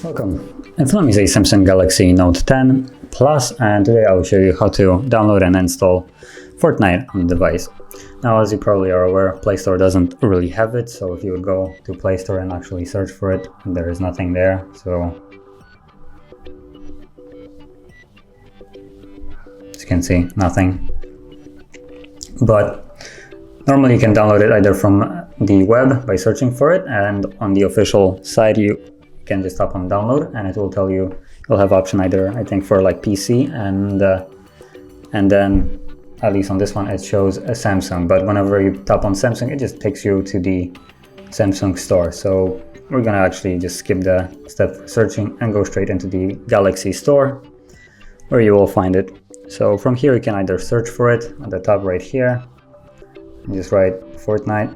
Welcome, it's me, Samsung Galaxy Note 10 Plus, and today I will show you how to download and install Fortnite on the device. Now, as you probably are aware, Play Store doesn't really have it, so if you would go to Play Store and actually search for it, there is nothing there. So as you can see, nothing. But normally you can download it either from the web by searching for it, and on the official site you can just tap on download and it will tell you, you'll have option either, I think, for like PC and then at least on this one it shows a Samsung, but whenever you tap on Samsung it just takes you to the Samsung store. So we're gonna actually just skip the step for searching and go straight into the Galaxy store where you will find it. So from here you can either search for it at the top right here and just write Fortnite.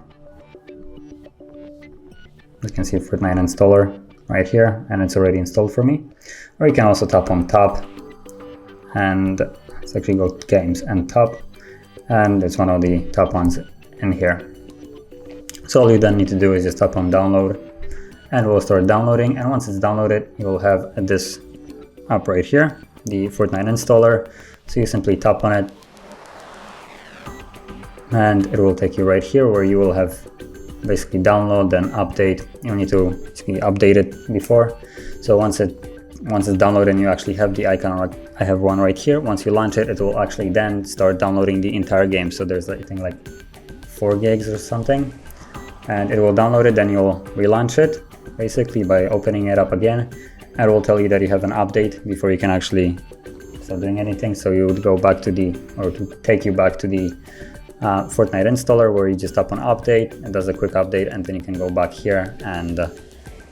You can see Fortnite installer right here, and it's already installed for me. Or you can also tap on top, and let's actually go to games and top, and it's one of the top ones in here. So all you then need to do is just tap on download, and we'll start downloading. And once it's downloaded, you'll have this up right here, the Fortnite installer. So you simply tap on it, and it will take you right here where you will have basically download, then update. You need to basically update it before. So once it's downloaded and you actually have the icon, I have one right here. Once you launch it, it will actually then start downloading the entire game. So there's, I think, like 4 gigs or something, and it will download it. Then you'll relaunch it basically by opening it up again, and it will tell you that you have an update before you can actually start doing anything. So you would go back to to take you back to the Fortnite installer, where you just tap on update. It does a quick update, and then you can go back here and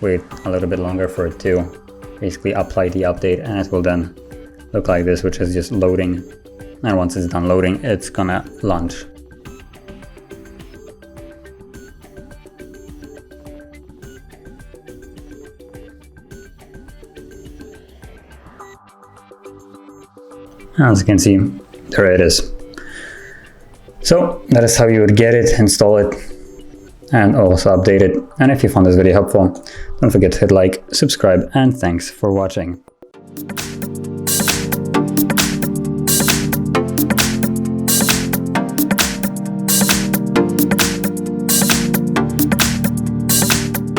wait a little bit longer for it to basically apply the update, and it will then look like this, which is just loading. And once it's done loading, it's gonna launch. As you can see, there it is. So that is how you would get it, install it, and also update it. And if you found this video helpful, don't forget to hit like, subscribe, and thanks for watching.